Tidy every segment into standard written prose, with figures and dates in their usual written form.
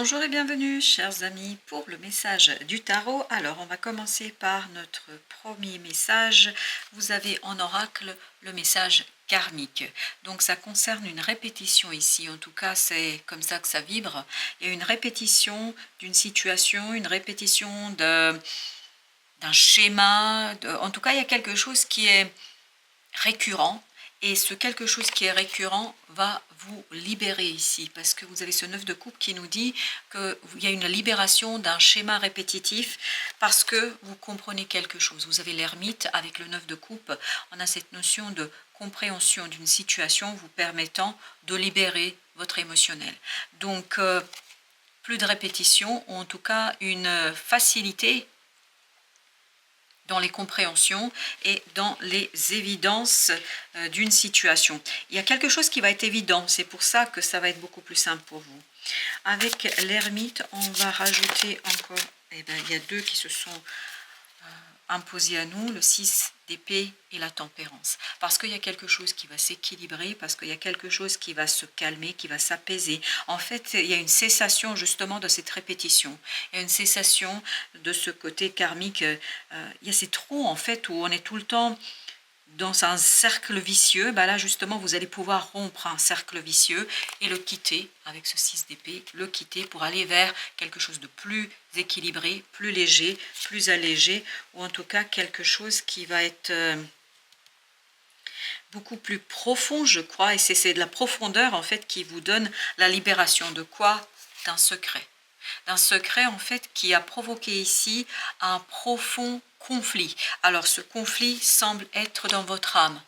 Bonjour et bienvenue, chers amis, pour le message du tarot. Alors, on va commencer par notre premier message. Vous avez en oracle le message karmique. Donc, ça concerne une répétition ici. En tout cas, c'est comme ça que ça vibre. Il y a une répétition d'une situation, une répétition d'un schéma. En tout cas, il y a quelque chose qui est récurrent. Et ce quelque chose qui est récurrent va vous libérer ici, parce que vous avez ce 9 de coupe qui nous dit qu'il y a une libération d'un schéma répétitif, parce que vous comprenez quelque chose. Vous avez l'ermite avec le 9 de coupe, on a cette notion de compréhension d'une situation vous permettant de libérer votre émotionnel. Donc, plus de répétition, ou en tout cas une facilité dans les compréhensions et dans les évidences d'une situation. Il y a quelque chose qui va être évident, c'est pour ça que ça va être beaucoup plus simple pour vous. Avec l'ermite, on va rajouter encore, il y a deux qui se sont imposés à nous, le 6 d'épée et la tempérance. Parce qu'il y a quelque chose qui va s'équilibrer, parce qu'il y a quelque chose qui va se calmer, qui va s'apaiser. En fait, il y a une cessation justement de cette répétition. Il y a une cessation de ce côté karmique. Il y a ces trous en fait où on est tout le temps dans un cercle vicieux. Là justement vous allez pouvoir rompre un cercle vicieux et le quitter avec ce 6 d'épée, le quitter pour aller vers quelque chose de plus équilibré, plus léger, plus allégé, ou en tout cas quelque chose qui va être beaucoup plus profond, je crois, et c'est de la profondeur en fait qui vous donne la libération de quoi? D'un secret. D'un secret en fait qui a provoqué ici un profond conflit. Alors ce conflit semble être dans votre âme.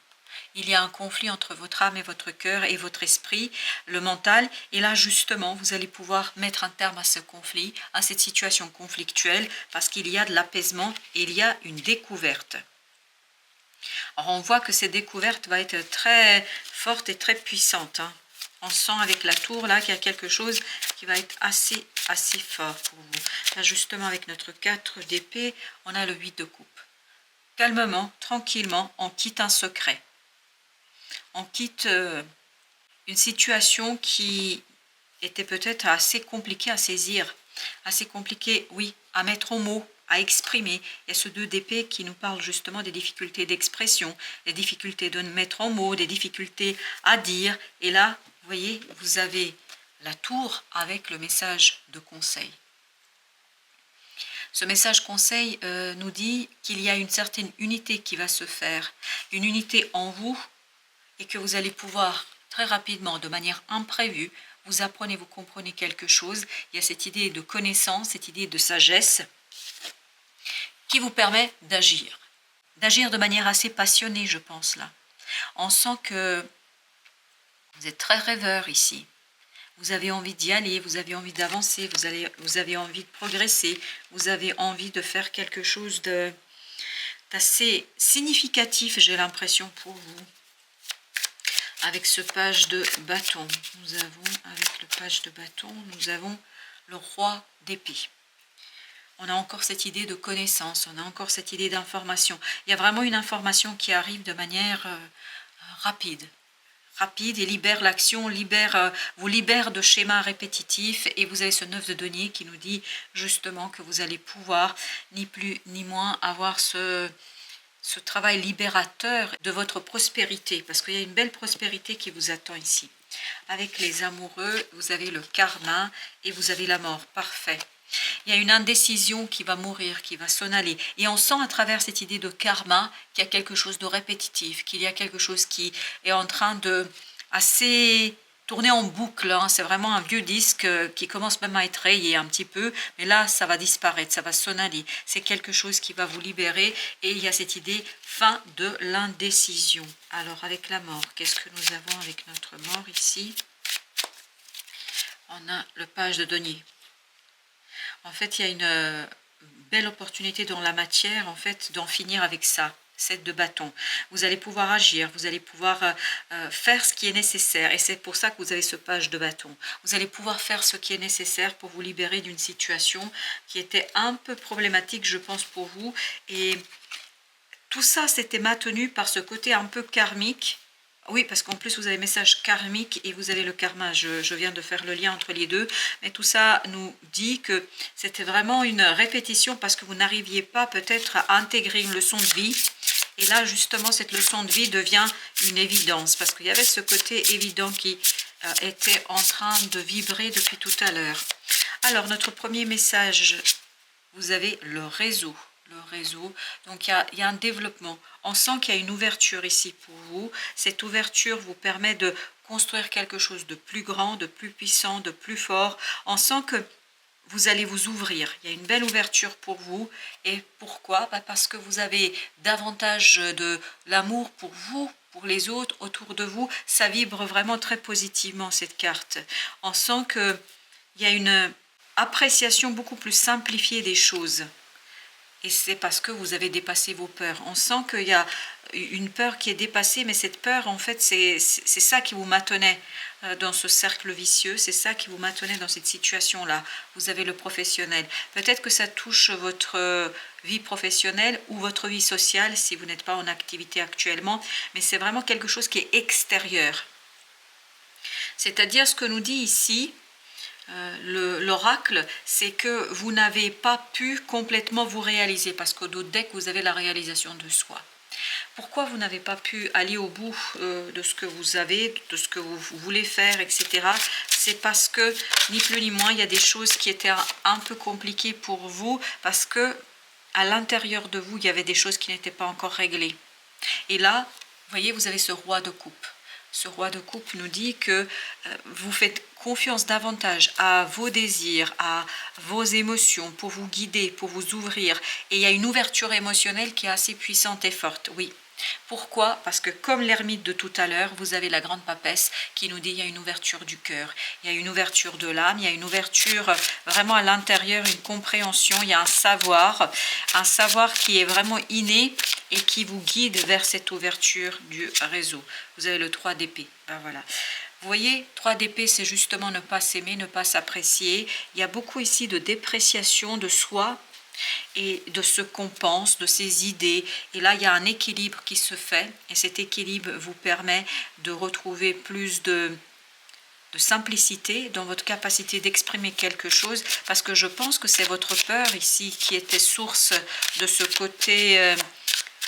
Il y a un conflit entre votre âme et votre cœur et votre esprit, le mental. Et là, justement, vous allez pouvoir mettre un terme à ce conflit, à cette situation conflictuelle, parce qu'il y a de l'apaisement et il y a une découverte. Alors, on voit que cette découverte va être très forte et très puissante. On sent avec la tour, là, qu'il y a quelque chose qui va être assez fort pour vous. Là, justement, avec notre 4 d'épée, on a le 8 de coupe. Calmement, tranquillement, on quitte un secret. On quitte une situation qui était peut-être assez compliquée à saisir, assez compliquée, oui, à mettre en mots, à exprimer. Il y a ce 2 d'épée qui nous parle justement des difficultés d'expression, des difficultés de mettre en mots, des difficultés à dire. Et là, vous voyez, vous avez la tour avec le message de conseil. Ce message conseil nous dit qu'il y a une certaine unité qui va se faire, une unité en vous, et que vous allez pouvoir très rapidement, de manière imprévue, vous apprenez, vous comprenez quelque chose. Il y a cette idée de connaissance, cette idée de sagesse qui vous permet d'agir. D'agir de manière assez passionnée, je pense, là. On sent que vous êtes très rêveur ici. Vous avez envie d'y aller, vous avez envie d'avancer, vous avez envie de progresser, vous avez envie de faire quelque chose d'assez significatif, j'ai l'impression, pour vous. Avec ce page de bâton, avec le page de bâton, nous avons le roi d'épée. On a encore cette idée de connaissance, on a encore cette idée d'information. Il y a vraiment une information qui arrive de manière rapide et libère l'action, vous libère de schémas répétitifs. Et vous avez ce 9 de denier qui nous dit justement que vous allez pouvoir, ni plus ni moins, avoir ce travail libérateur de votre prospérité, parce qu'il y a une belle prospérité qui vous attend ici. Avec les amoureux, vous avez le karma et vous avez la mort, parfait. Il y a une indécision qui va mourir, qui va s'en aller. Et on sent à travers cette idée de karma qu'il y a quelque chose de répétitif, qu'il y a quelque chose qui est en train de assez tourner en boucle. C'est vraiment un vieux disque qui commence même à être rayé un petit peu. Mais là, ça va disparaître, ça va s'en aller. C'est quelque chose qui va vous libérer. Et il y a cette idée fin de l'indécision. Alors, avec la mort, qu'est-ce que nous avons avec notre mort ici? On a le page de denier. En fait, il y a une belle opportunité dans la matière, en fait, d'en finir avec ça. 7 de bâton. Vous allez pouvoir agir, vous allez pouvoir faire ce qui est nécessaire. Et c'est pour ça que vous avez ce page de bâton. Vous allez pouvoir faire ce qui est nécessaire pour vous libérer d'une situation qui était un peu problématique, je pense, pour vous. Et tout ça, c'était maintenu par ce côté un peu karmique Oui, parce qu'en plus, vous avez message karmique et vous avez le karma. Je viens de faire le lien entre les deux. Mais tout ça nous dit que c'était vraiment une répétition parce que vous n'arriviez pas peut-être à intégrer une leçon de vie. Et là, justement, cette leçon de vie devient une évidence parce qu'il y avait ce côté évident qui était en train de vibrer depuis tout à l'heure. Alors, notre premier message, vous avez le réseau. Le réseau, donc il y a un développement. On sent qu'il y a une ouverture ici pour vous. Cette ouverture vous permet de construire quelque chose de plus grand, de plus puissant, de plus fort. On sent que vous allez vous ouvrir. Il y a une belle ouverture pour vous. Et pourquoi? Parce que vous avez davantage de l'amour pour vous, pour les autres, autour de vous. Ça vibre vraiment très positivement, cette carte. On sent qu'il y a une appréciation beaucoup plus simplifiée des choses. Et c'est parce que vous avez dépassé vos peurs. On sent qu'il y a une peur qui est dépassée, mais cette peur, en fait, c'est ça qui vous maintenait dans ce cercle vicieux, c'est ça qui vous maintenait dans cette situation-là. Vous avez le professionnel. Peut-être que ça touche votre vie professionnelle ou votre vie sociale si vous n'êtes pas en activité actuellement, mais c'est vraiment quelque chose qui est extérieur. C'est-à-dire ce que nous dit ici, l'oracle, c'est que vous n'avez pas pu complètement vous réaliser parce qu'au dos de deck, vous avez la réalisation de soi. Pourquoi vous n'avez pas pu aller au bout de ce que vous avez, de ce que vous voulez faire, etc. C'est parce que, ni plus ni moins, il y a des choses qui étaient un peu compliquées pour vous parce que à l'intérieur de vous, il y avait des choses qui n'étaient pas encore réglées. Et là, vous voyez, vous avez ce roi de coupe. Ce roi de coupe nous dit que vous faites confiance davantage à vos désirs, à vos émotions pour vous guider, pour vous ouvrir. Et il y a une ouverture émotionnelle qui est assez puissante et forte, oui. Pourquoi? Parce que comme l'ermite de tout à l'heure, vous avez la grande papesse qui nous dit qu'il y a une ouverture du cœur, il y a une ouverture de l'âme, il y a une ouverture vraiment à l'intérieur, une compréhension, il y a un savoir qui est vraiment inné et qui vous guide vers cette ouverture du réseau. Vous avez le 3 d'épée, ben voilà. Vous voyez, 3 d'épée, c'est justement ne pas s'aimer, ne pas s'apprécier. Il y a beaucoup ici de dépréciation de soi et de ce qu'on pense, de ses idées. Et là, il y a un équilibre qui se fait. Et cet équilibre vous permet de retrouver plus de simplicité dans votre capacité d'exprimer quelque chose. Parce que je pense que c'est votre peur ici qui était source de ce côté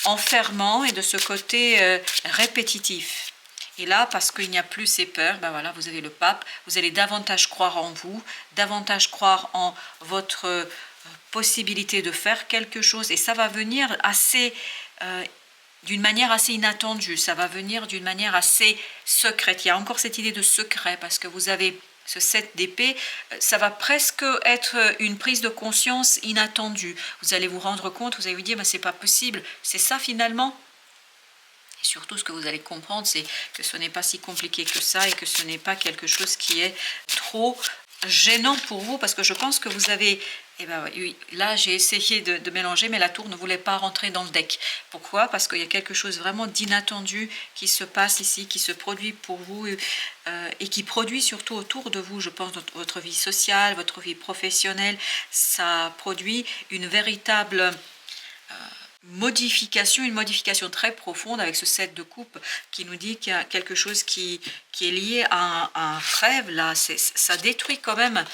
enfermant et de ce côté répétitif. Et là, parce qu'il n'y a plus ces peurs, ben voilà, vous avez le pape, vous allez davantage croire en vous, davantage croire en votre possibilité de faire quelque chose. Et ça va venir d'une manière assez inattendue, ça va venir d'une manière assez secrète. Il y a encore cette idée de secret, parce que vous avez ce 7 d'épée, ça va presque être une prise de conscience inattendue. Vous allez vous rendre compte, vous allez vous dire, mais c'est pas possible, c'est ça finalement. Et surtout, ce que vous allez comprendre, c'est que ce n'est pas si compliqué que ça et que ce n'est pas quelque chose qui est trop gênant pour vous, parce que je pense que vous avez... Eh ben oui, là j'ai essayé de mélanger, mais la tour ne voulait pas rentrer dans le deck. Pourquoi? Parce qu'il y a quelque chose vraiment d'inattendu qui se passe ici, qui se produit pour vous et qui produit surtout autour de vous, je pense, votre vie sociale, votre vie professionnelle. Ça produit une véritable... une modification très profonde avec ce 7 de coupe qui nous dit qu'il y a quelque chose qui est lié à un rêve. Là, ça détruit quand même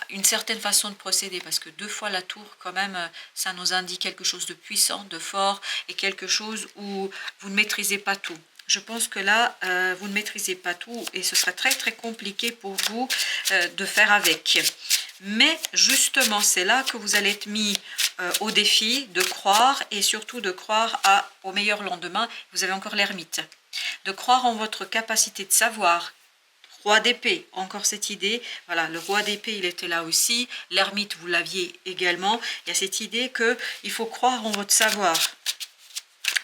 une certaine façon de procéder, parce que 2 fois la tour, quand même, ça nous indique quelque chose de puissant, de fort, et quelque chose où vous ne maîtrisez pas tout. Je pense que là, vous ne maîtrisez pas tout et ce sera très très compliqué pour vous de faire avec. Mais justement, c'est là que vous allez être mis au défi de croire, et surtout de croire au meilleur lendemain. Vous avez encore l'ermite. De croire en votre capacité de savoir. Roi d'épée, encore cette idée. Voilà, le roi d'épée, il était là aussi. L'ermite, vous l'aviez également. Il y a cette idée qu'il faut croire en votre savoir.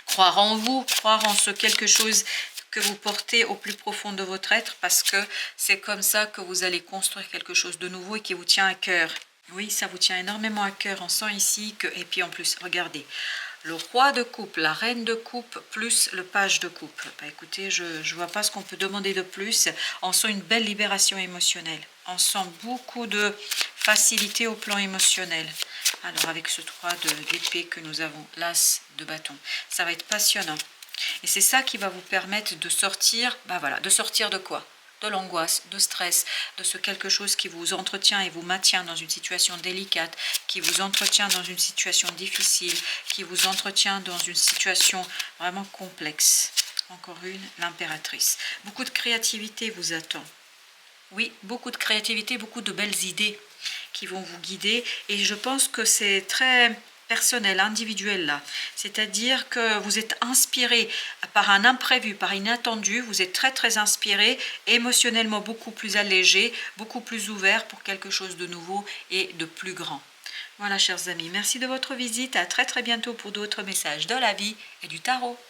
Croire en vous, croire en ce quelque chose que vous portez au plus profond de votre être, parce que c'est comme ça que vous allez construire quelque chose de nouveau et qui vous tient à cœur. Oui, ça vous tient énormément à cœur. On sent ici que... Et puis en plus, regardez, le roi de coupe, la reine de coupe, plus le page de coupe. Bah, écoutez, je ne vois pas ce qu'on peut demander de plus. On sent une belle libération émotionnelle. On sent beaucoup de facilité au plan émotionnel. Alors avec ce 3 d'épée que nous avons, l'as de bâton, ça va être passionnant. Et c'est ça qui va vous permettre de sortir, voilà, de sortir de quoi? De l'angoisse, de stress, de ce quelque chose qui vous entretient et vous maintient dans une situation délicate, qui vous entretient dans une situation difficile, qui vous entretient dans une situation vraiment complexe. Encore une, l'impératrice. Beaucoup de créativité vous attend. Oui, beaucoup de créativité, beaucoup de belles idées qui vont vous guider. Et je pense que c'est très personnel, individuel là. C'est-à-dire que vous êtes inspiré par un imprévu, par inattendu. Vous êtes très très inspiré, émotionnellement beaucoup plus allégé, beaucoup plus ouvert pour quelque chose de nouveau et de plus grand. Voilà, chers amis, merci de votre visite. À très très bientôt pour d'autres messages de la vie et du tarot.